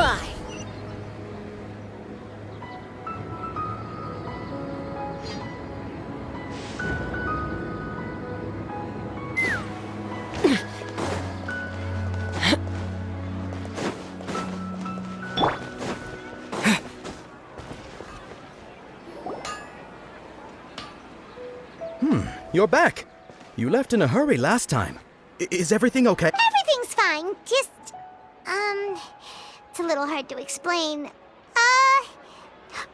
my! You're back. You left in a hurry last time. Is everything okay? Everything's fine. Just, it's a little hard to explain.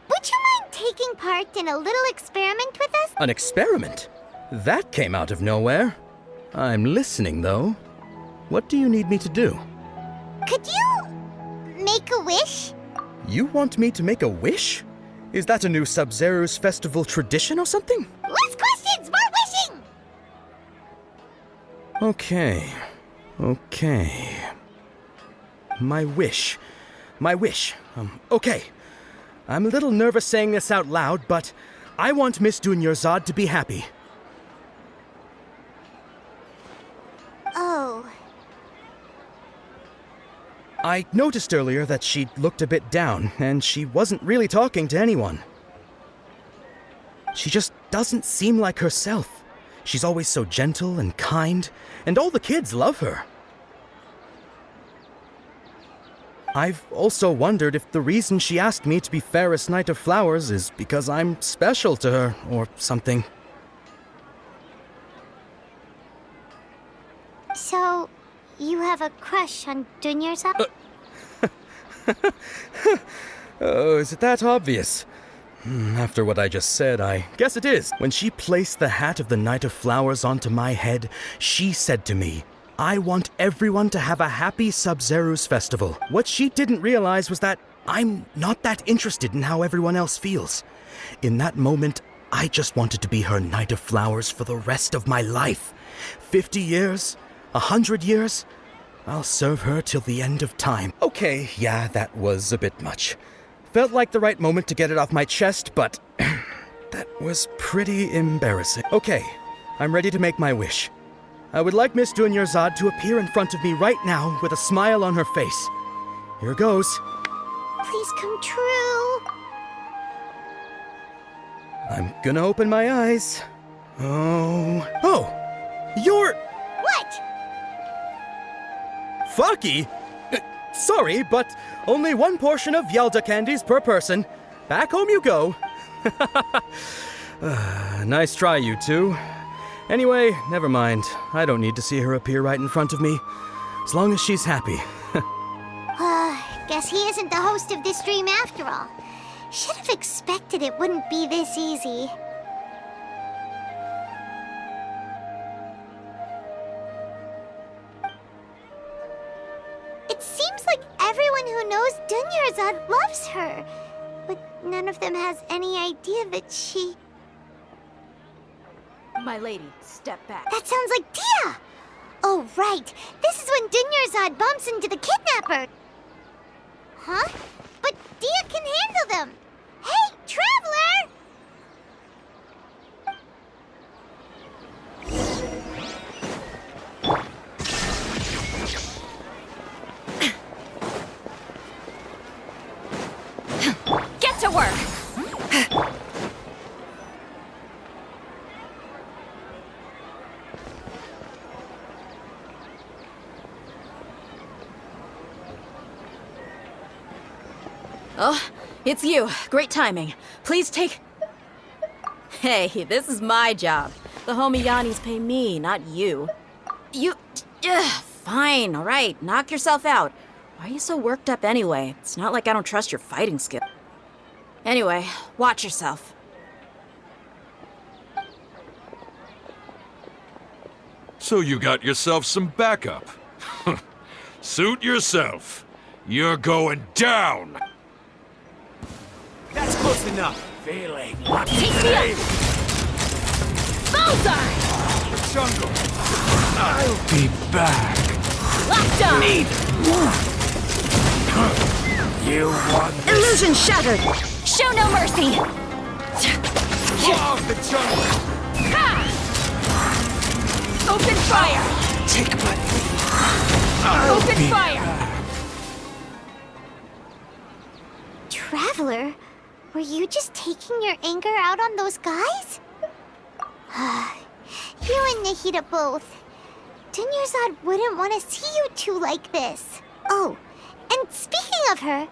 Would you mind taking part in a little experiment with us? An experiment? That came out of nowhere. I'm listening, though. What do you need me to do? Could you make a wish? You want me to make a wish? Is that a new Sub-Zero's festival tradition or something? Less questions, more wishing! Okay. My wish. Okay. I'm a little nervous saying this out loud, but I want Miss Dunyarzad to be happy. Oh. I noticed earlier that she looked a bit down, and she wasn't really talking to anyone. She just doesn't seem like herself. She's always so gentle and kind, and all the kids love her. I've also wondered if the reason she asked me to be Fairest Knight of Flowers is because I'm special to her, or something. So, you have a crush on Dunyarzad? Oh, is it that obvious? After what I just said, I guess it is. When she placed the hat of the Knight of Flowers onto my head, she said to me, I want everyone to have a happy Sub-Zero's festival. What she didn't realize was that I'm not that interested in how everyone else feels. In that moment, I just wanted to be her Knight of Flowers for the rest of my life. 50 years? 100 years? I'll serve her till the end of time. Okay, yeah, that was a bit much. Felt like the right moment to get it off my chest, but that was pretty embarrassing. Okay, I'm ready to make my wish. I would like Miss Dunyarzad to appear in front of me right now with a smile on her face. Here goes. Please come true. I'm gonna open my eyes. Oh, you're... What? Fucky? Sorry, but only one portion of Yelda candies per person. Back home you go. Nice try, you two. Anyway, never mind. I don't need to see her appear right in front of me. As long as she's happy. Guess he isn't the host of this stream after all. Should have expected it wouldn't be this easy. It seems like everyone who knows Dunyarzad loves her. But none of them has any idea that she... My lady, step back. That sounds like Dia! Oh, right. This is when Dunyarzad bumps into the kidnapper. Huh? But Dia can handle them. Hey, Traveler! Get to work! Oh, it's you. Great timing. Please take... Hey, this is my job. The homie Yanni's pay me, not you. You... fine, all right. Knock yourself out. Why are you so worked up anyway? It's not like I don't trust your fighting skill. Anyway, watch yourself. So you got yourself some backup. Suit yourself. You're going down! That's close enough. Feeling lucky. Take me up! Bullseye! Jungle. I'll be back. Locked on! You want this? Illusion shattered! Show no mercy! Law of the jungle. Ha! Open fire! Take my... I'll Open be fire! back. Were you just taking your anger out on those guys? You and Nahida both. Dunyarzad wouldn't want to see you two like this. Oh, and speaking of her,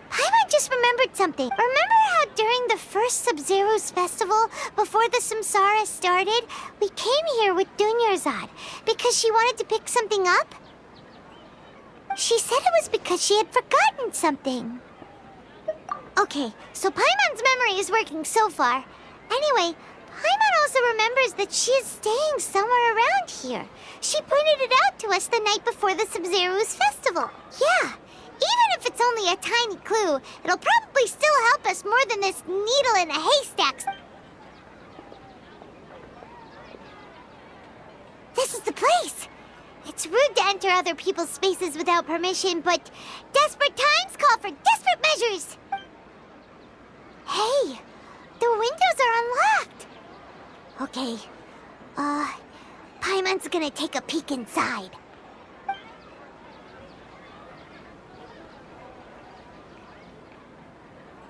Paimon just remembered something. Remember how during the first Sub-Zero's festival, before the Samsara started, we came here with Dunyarzad because she wanted to pick something up? She said it was because she had forgotten something. Okay, so Paimon's memory is working so far. Anyway, Paimon also remembers that she is staying somewhere around here. She pointed it out to us the night before the Sub-Zero's festival. Yeah, even if it's only a tiny clue, it'll probably still help us more than this needle in a haystack. This is the place. It's rude to enter other people's spaces without permission, but desperate times call for desperate measures. Hey, the windows are unlocked. Okay, Paimon's gonna take a peek inside.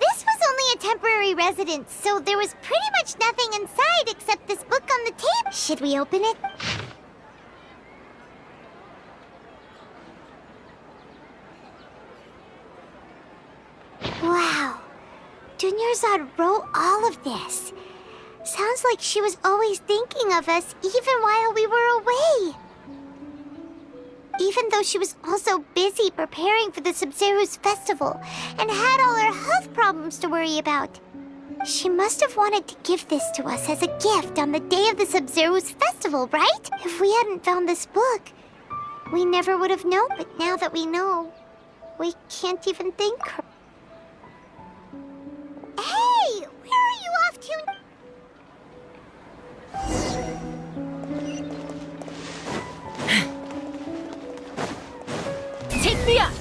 This was only a temporary residence, so there was pretty much nothing inside except this book on the table. Should we open it? Wow, Dunyarzad wrote all of this. Sounds like she was always thinking of us even while we were away. Even though she was also busy preparing for the Sub-Zero's festival and had all her health problems to worry about. She must have wanted to give this to us as a gift on the day of the Sub-Zero's festival, right? If we hadn't found this book, we never would have known. But now that we know, we can't even thank her. Hey! Where are you off to? Take me up!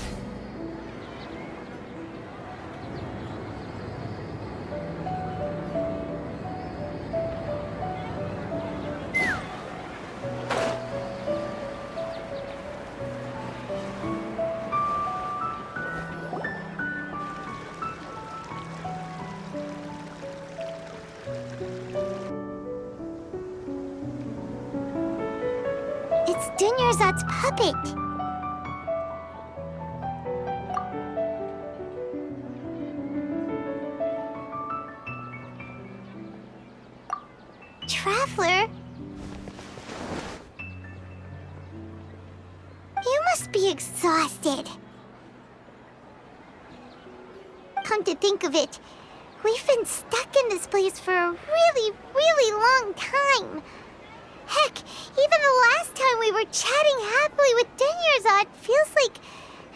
It's Dunyarzad's puppet. Traveler? You must be exhausted. Come to think of it, we've been stuck in this place for a really, really long time. Heck, even the last time we were chatting happily with Dunyarzad feels like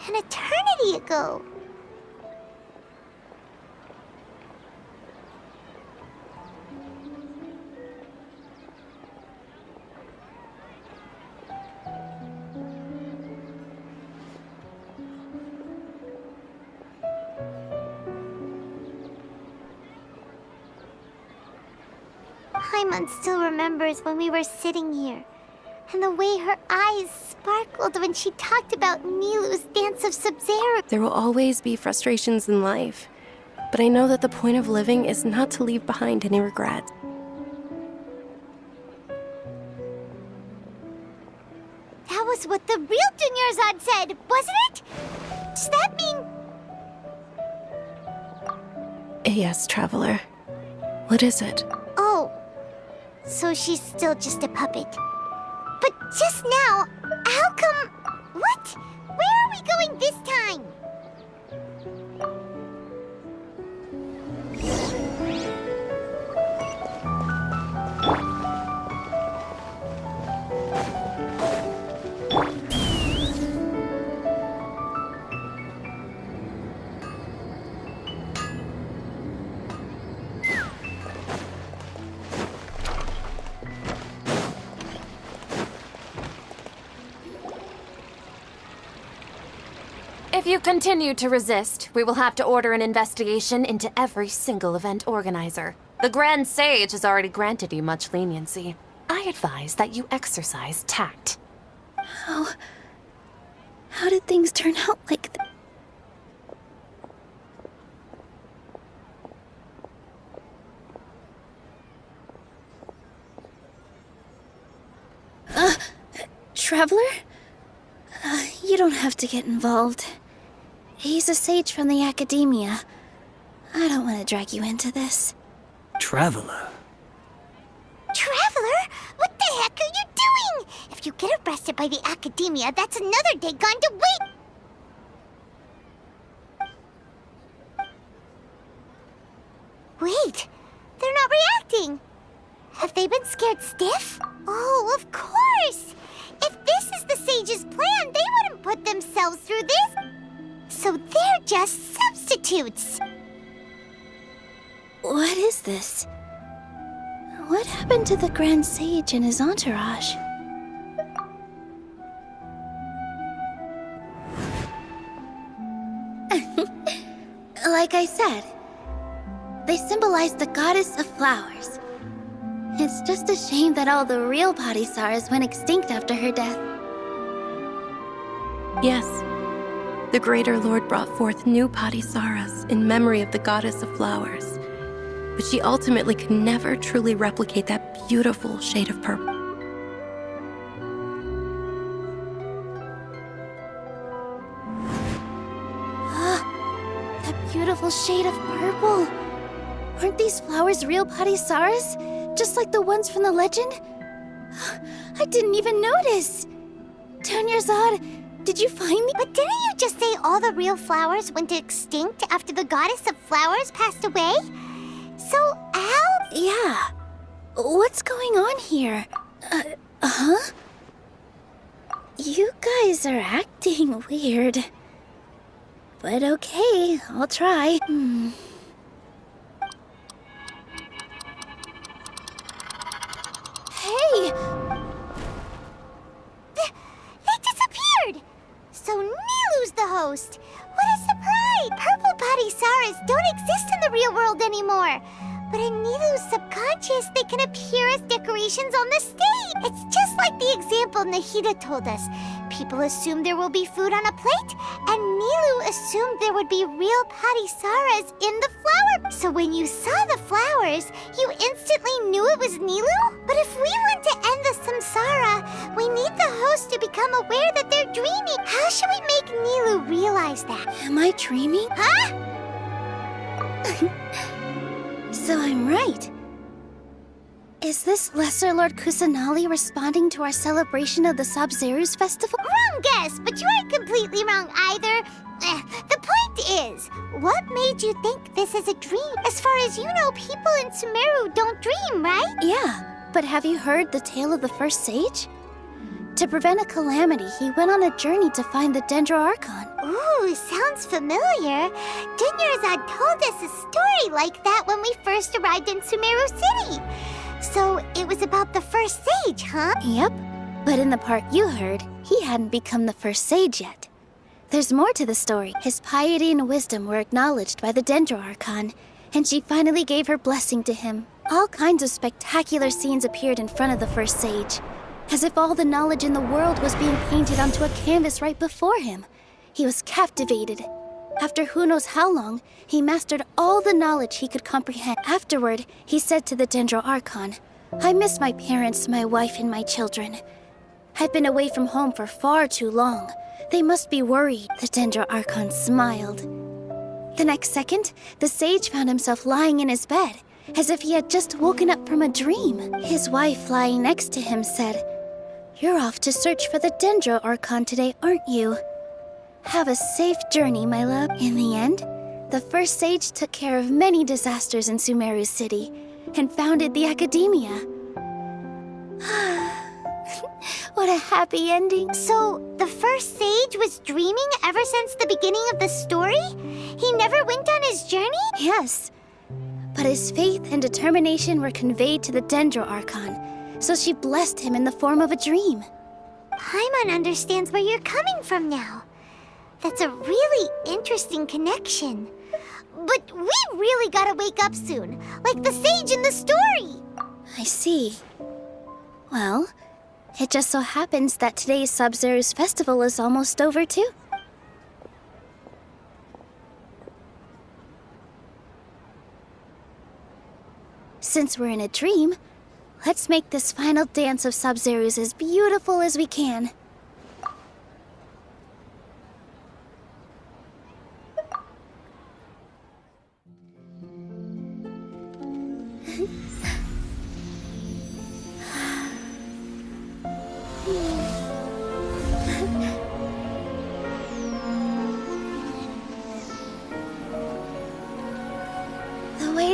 an eternity ago. Paimon still remembers when we were sitting here, and the way her eyes sparkled when she talked about Nilu's Dance of Sub-Zero. There will always be frustrations in life, but I know that the point of living is not to leave behind any regrets. That was what the real Dunyarzad said, wasn't it? Does that mean... Yes, Traveler. What is it? Oh, so she's still just a puppet. But just now, how come... What? Where are we going this time? If you continue to resist, we will have to order an investigation into every single event organizer. The Grand Sage has already granted you much leniency. I advise that you exercise tact. How did things turn out like that? Traveler? You don't have to get involved. He's a sage from the academia. I don't want to drag you into this. Traveler. Traveler? What the heck are you doing? If you get arrested by the academia, that's another day gone to wait. Wait, they're not reacting. Have they been scared stiff? Oh, of course! If this is the sage's plan, they wouldn't put themselves through this. So they're just substitutes. What is this? What happened to the Grand Sage and his entourage? Like I said, they symbolize the goddess of flowers. It's just a shame that all the real Padisaras went extinct after her death. Yes, the Greater Lord brought forth new Padisaras in memory of the goddess of flowers, but she ultimately could never truly replicate that beautiful shade of purple. That beautiful shade of purple. Aren't these flowers real Padisaras? Just like the ones from the legend? I didn't even notice. Dunyarzad, did you find me? But didn't you just say all the real flowers went extinct after the goddess of flowers passed away? So how? Yeah. What's going on here? Huh? You guys are acting weird. But okay, I'll try. Hey! They disappeared! So Nilu's the host! What a surprise! Purple Padisaras don't exist in the real world anymore! But in Nilu's subconscious, they can appear as decorations on the stage! It's just like the example Nahida told us. People assumed there will be food on a plate, and Nilu assumed there would be real Padisaras in the flower. So when you saw the flowers, you instantly knew it was Nilu? But if we want to end the samsara, we need the host to become aware that they're dreaming. How should we make Nilu realize that? Am I dreaming? Huh? So I'm right. Is this Lesser Lord Kusanali responding to our celebration of the Sub-Zeru's festival? Wrong guess, but you aren't completely wrong either. The point is, what made you think this is a dream? As far as you know, people in Sumeru don't dream, right? Yeah, but have you heard the tale of the first sage? To prevent a calamity, he went on a journey to find the Dendro Archon. Ooh, sounds familiar. Dunyarzad told us a story like that when we first arrived in Sumeru City. So it was about the first sage, huh? Yep, but in the part you heard, he hadn't become the first sage yet. There's more to the story. His piety and wisdom were acknowledged by the Dendro Archon, and she finally gave her blessing to him. All kinds of spectacular scenes appeared in front of the first sage, as if all the knowledge in the world was being painted onto a canvas right before him. He was captivated. After who knows how long, he mastered all the knowledge he could comprehend. Afterward, he said to the Dendro Archon, "I miss my parents, my wife, and my children. I've been away from home for far too long. They must be worried." The Dendro Archon smiled. The next second, the sage found himself lying in his bed, as if he had just woken up from a dream. His wife, lying next to him, said, "You're off to search for the Dendro Archon today, aren't you? Have a safe journey, my love." In the end, the first sage took care of many disasters in Sumeru City and founded the academia. What a happy ending. So the first sage was dreaming ever since the beginning of the story? He never went on his journey? Yes, but his faith and determination were conveyed to the Dendro Archon, so she blessed him in the form of a dream. Paimon understands where you're coming from now. That's a really interesting connection. But we really gotta wake up soon, like the sage in the story. I see. Well, it just so happens that today's Sub-Zeru's festival is almost over too. Since we're in a dream, let's make this final dance of Sub-Zeru's as beautiful as we can.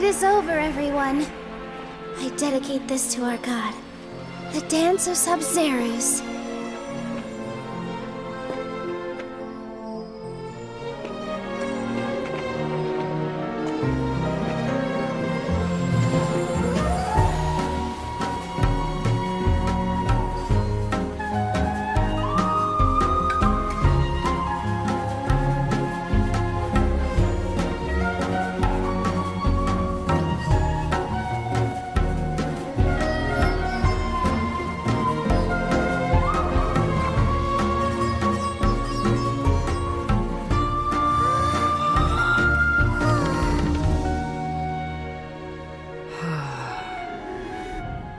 It is over, everyone. I dedicate this to our god, the Dance of Sub-Zerus.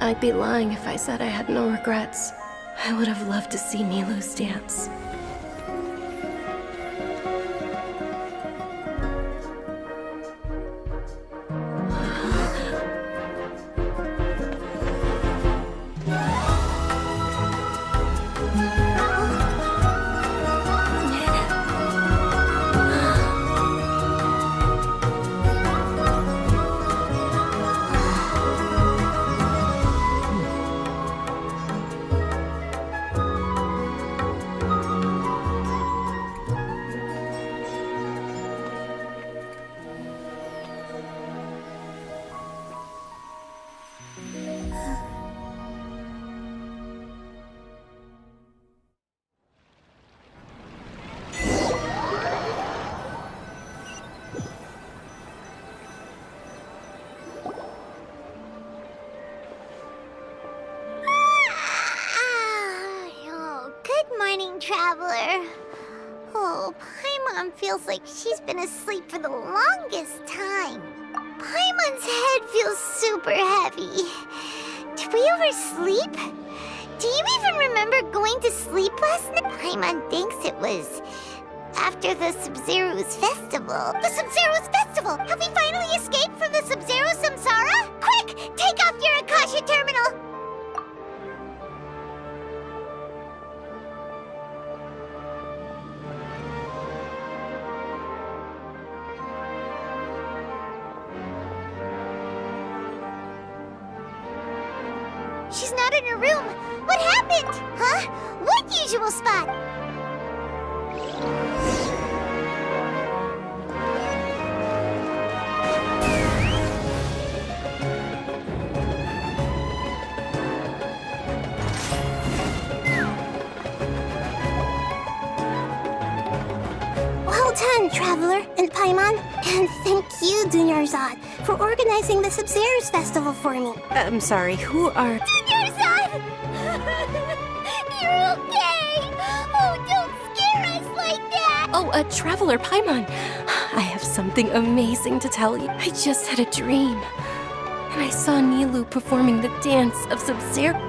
I'd be lying if I said I had no regrets. I would have loved to see Nilou's dance. Oh, good morning, traveler. Oh, Paimon feels like she's been asleep for the longest time. Paimon's head feels super heavy. Did we oversleep? Do you even remember going to sleep last night? Paimon thinks it was after the Sub-Zero's festival. The Sub-Zero's festival! Have we finally escaped from the Sub-Zero Samsara? Quick! Take off your Akasha terminal! She's not in her room. What happened? Huh? What usual spot? Well done, Traveler and Paimon. And thank you, Dunyarzad, for organizing the Sub-Zero's festival for me. I'm sorry, who are... Dunyarzad! You're okay! Oh, don't scare us like that! Oh, Traveler Paimon. I have something amazing to tell you. I just had a dream. And I saw Nilou performing the Dance of Sub-Zero.